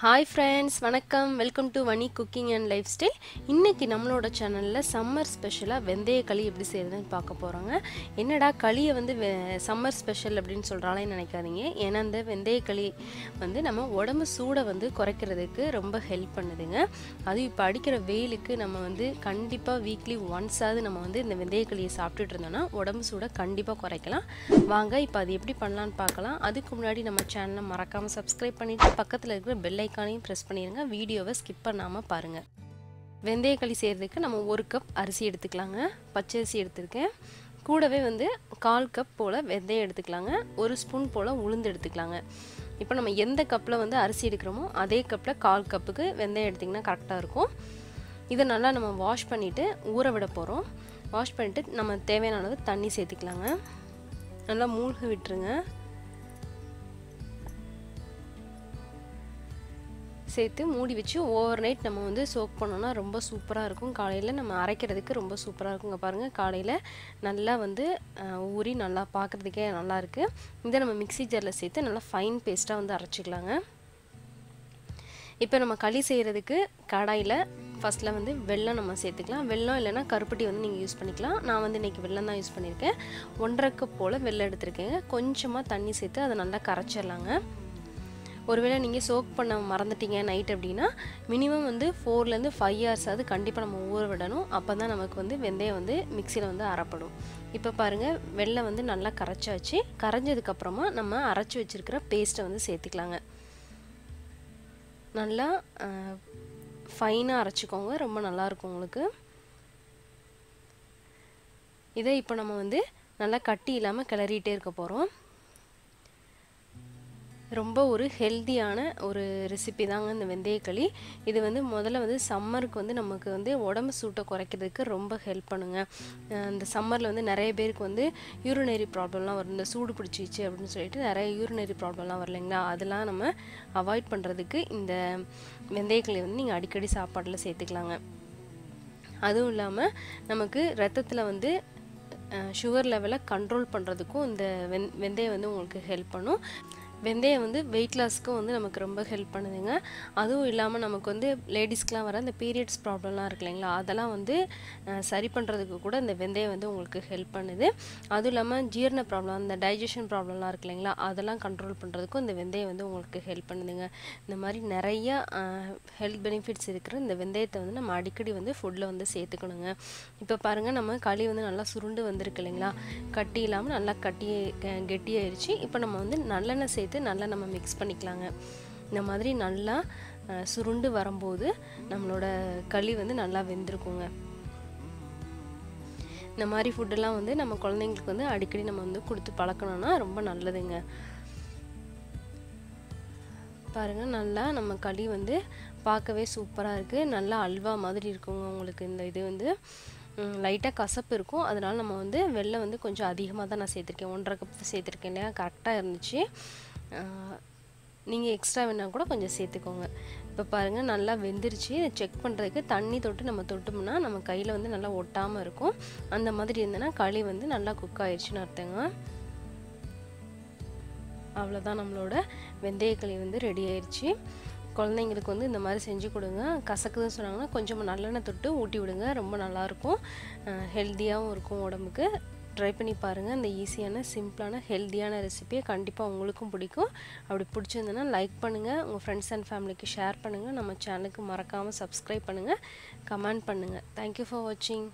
Hi friends, வணக்கம். Welcome to Vanni cooking and life style. இன்னைக்கு நம்மளோட சேனல்ல சம்மர் ஸ்பெஷலா வெந்தய களி எப்படி செய்யறதுன்னு பார்க்க போறோங்க. என்னடா களியை வந்து சம்மர் ஸ்பெஷல் அப்படின்னு சொல்றாங்களே நினைக்காதீங்க. ஏன்னா இந்த வெந்தய களி வந்து நம்ம உடம்பு சூடை வந்து குறைக்கிறதுக்கு ரொம்ப ஹெல்ப் பண்ணுதுங்க. அது இப்போ அடிக்கிற வெயிலுக்கு நம்ம வந்து கண்டிப்பாக வீக்லி ஒன்ஸாவது நம்ம வந்து இந்த வெந்தய களியை சாப்பிட்டுட்டு இருந்தோம்னா உடம்பு சூடை கண்டிப்பாக குறைக்கலாம். வாங்க இப்போ அது எப்படி பண்ணலான்னு பார்க்கலாம். அதுக்கு முன்னாடி நம்ம சேனலை மறக்காமல் சப்ஸ்கிரைப் பண்ணிட்டு பக்கத்தில் இருக்கிற பெல் ஐக்கானையும் ப்ரெஸ் பண்ணிடுங்க. வீடியோவை ஸ்கிப் பண்ணாமல் பாருங்கள். வெந்தய களி செய்கிறதுக்கு நம்ம 1 கப் அரிசி எடுத்துக்கலாங்க. பச்சரிசி எடுத்துருக்கேன். கூடவே வந்து 1/4 கப் போல் வெந்தயம் எடுத்துக்கலாங்க. 1 ஸ்பூன் போல் உளுந்து எடுத்துக்கலாங்க. இப்போ நம்ம எந்த கப்பில் வந்து அரிசி எடுக்கிறோமோ அதே கப்பில் 1/4 கப்புக்கு வெந்தயம் எடுத்திங்கன்னா கரெக்டாக இருக்கும். இதை நல்லா நம்ம வாஷ் பண்ணிவிட்டு ஊற விட போகிறோம். வாஷ் பண்ணிவிட்டு நம்ம தேவையான அளவு தண்ணி சேர்த்துக்கலாங்க. நல்லா மூழ்க விட்டுருங்க. சேர்த்து மூடி வச்சு ஓவர் நைட் நம்ம வந்து சோக் பண்ணோன்னா ரொம்ப சூப்பராக இருக்கும். காலையில் நம்ம அரைக்கிறதுக்கு ரொம்ப சூப்பராக இருக்குங்க. பாருங்கள், காலையில் நல்லா வந்து ஊறி நல்லா பார்க்குறதுக்கே நல்லாயிருக்கு. இதை நம்ம மிக்ஸி ஜாரில் சேர்த்து நல்லா ஃபைன் பேஸ்ட்டாக வந்து அரைச்சிக்கலாங்க. இப்போ நம்ம களி செய்கிறதுக்கு கடாயில் ஃபஸ்ட்டில் வந்து வெல்லம் நம்ம சேர்த்துக்கலாம். வெல்லம் இல்லைனா கருப்பட்டி வந்து நீங்கள் யூஸ் பண்ணிக்கலாம். நான் வந்து இன்றைக்கி வெல்லம் தான் யூஸ் பண்ணியிருக்கேன். 1/2 கப் போல் வெல்லம் எடுத்துருக்கேங்க. கொஞ்சமாக தண்ணி சேர்த்து அதை நல்லா கரைச்சிடலாங்க. ஒருவேளை நீங்கள் சோக் பண்ண மறந்துட்டீங்க நைட் அப்படின்னா மினிமம் வந்து 4லேருந்து 5 ஹவர்ஸாவது கண்டிப்பாக நம்ம ஊற விடணும். அப்போ தான் நமக்கு வந்து வெந்தயம் வந்து மிக்சியில் வந்து அரைப்படும். இப்போ பாருங்கள், வெல்லம் வந்து நல்லா கரைச்சாச்சு. கரைஞ்சதுக்கப்புறமா நம்ம அரைச்சி வச்சுருக்கிற பேஸ்ட்டை வந்து சேர்த்துக்கலாங்க. நல்லா ஃபைனாக அரைச்சிக்கோங்க, ரொம்ப நல்லாயிருக்கும் உங்களுக்கு. இதை இப்போ நம்ம வந்து நல்லா கட்டி இல்லாமல் கிளறிட்டே இருக்க போகிறோம். ரொம்ப ஒரு ஹெல்த்தியான ஒரு ரெசிபி தாங்க இந்த வெந்தய களி. இது வந்து முதல்ல வந்து சம்மருக்கு வந்து நமக்கு வந்து உடம்பு சூட்டை குறைக்கிறதுக்கு ரொம்ப ஹெல்ப் பண்ணுங்க. இந்த சம்மரில் வந்து நிறைய பேருக்கு வந்து யூரினரி ப்ராப்ளம்லாம் வரும். இந்த சூடு பிடிச்சிச்சு அப்படின்னு சொல்லிட்டு நிறைய யூரினரி ப்ராப்ளம்லாம் வரலைங்களா, அதெல்லாம் நம்ம அவாய்ட் பண்ணுறதுக்கு இந்த வெந்தய களி வந்து நீங்கள் அடிக்கடி சாப்பாட்டில் சேர்த்துக்கலாங்க. அதுவும் இல்லாமல் நமக்கு ரத்தத்தில் வந்து சுகர் லெவலை கண்ட்ரோல் பண்ணுறதுக்கும் இந்த வெந்தயம் வந்து உங்களுக்கு ஹெல்ப் பண்ணும். வெந்தயம் வந்து வெயிட் லாஸ்க்கும் வந்து நமக்கு ரொம்ப ஹெல்ப் பண்ணுதுங்க. அதுவும் இல்லாமல் நமக்கு வந்து லேடிஸ்க்கெலாம் வர இந்த பீரியட்ஸ் ப்ராப்ளம்லாம் இருக்கு இல்லைங்களா, அதெல்லாம் வந்து சரி பண்ணுறதுக்கு கூட இந்த வெந்தயம் வந்து உங்களுக்கு ஹெல்ப் பண்ணுது. அதுவும் இல்லாமல் ஜீரண ப்ராப்ளம், இந்த டைஜஷன் ப்ராப்ளம்லாம் இருக்கு இல்லைங்களா, அதெல்லாம் கண்ட்ரோல் பண்ணுறதுக்கும் இந்த வெந்தயம் வந்து உங்களுக்கு ஹெல்ப் பண்ணுதுங்க. இந்த மாதிரி நிறையா ஹெல்த் பெனிஃபிட்ஸ் இருக்கிற இந்த வெந்தயத்தை வந்து நம்ம அடிக்கடி வந்து ஃபுட்டில் வந்து சேர்த்துக்கணுங்க. இப்போ பாருங்கள், நம்ம களி வந்து நல்லா சுருண்டு வந்திருக்கு இல்லைங்களா, கட்டி இல்லாமல் நல்லா கெட்டியாயிருச்சு. இப்போ நம்ம வந்து நல்லெண்ணெய் சேர்த்து நல்லா நம்ம மிக்ஸ் பண்ணிக்கலாங்க. இந்த மாதிரி நல்லா சுருண்டு வரும்போது நம்மளோட களி வந்து நல்லா வெந்திருக்குங்க. இந்த மாதிரி ஃபுட்டெல்லாம் வந்து நம்ம குழந்தைங்களுக்கு வந்து அடிக்கடி நம்ம வந்து கொடுத்து பழக்கணும்னா ரொம்ப நல்லதுங்க. பாருங்கள், நல்லா நம்ம களி வந்து பார்க்கவே சூப்பராக இருக்குது. நல்லா அல்வா மாதிரி இருக்குங்க உங்களுக்கு. இந்த இது வந்து லைட்டாக கசப்பு இருக்கும். அதனால் நம்ம வந்து வெல்லம் வந்து கொஞ்சம் அதிகமாக தான் நான் சேர்த்துருக்கேன். 1/2 கப் சேர்த்துருக்கேன் இல்லையா, கரெக்டாக இருந்துச்சு. நீங்கள் எக்ஸ்ட்ரா வேணால் கூட கொஞ்சம் சேர்த்துக்கோங்க. இப்போ பாருங்கள், நல்லா வெந்துருச்சு. இதை செக் பண்ணுறதுக்கு தண்ணி தொட்டு நம்ம தொட்டோம்னா நம்ம கையில் வந்து நல்லா ஒட்டாமல் இருக்கும். அந்த மாதிரி இருந்ததுன்னா களி வந்து நல்லா குக் ஆயிடுச்சுன்னு அர்த்தங்க. அவ்வளோதான், நம்மளோட வெந்தய களி வந்து ரெடி ஆயிடுச்சு. குழந்தைங்களுக்கு வந்து இந்த மாதிரி செஞ்சு கொடுங்க. கசக்குதுன்னு சொன்னாங்கன்னா கொஞ்சம் நல்லெண்ணெய் தொட்டு ஊட்டி விடுங்க. ரொம்ப நல்லாயிருக்கும், ஹெல்த்தியாகவும் இருக்கும் உடம்புக்கு. ட்ரை பண்ணி பாருங்கள். இந்த ஈஸியான சிம்பிளான ஹெல்த்தியான ரெசிபியை கண்டிப்பாக உங்களுக்கும் பிடிக்கும். அப்படி பிடிச்சிருந்ததுன்னா லைக் பண்ணுங்கள், உங்கள் ஃப்ரெண்ட்ஸ் அண்ட் ஃபேமிலிக்கு ஷேர் பண்ணுங்கள். நம்ம சேனலுக்கு மறக்காமல் சப்ஸ்கிரைப் பண்ணுங்கள், கமெண்ட் பண்ணுங்கள். தேங்க்யூ ஃபார் வாட்சிங்.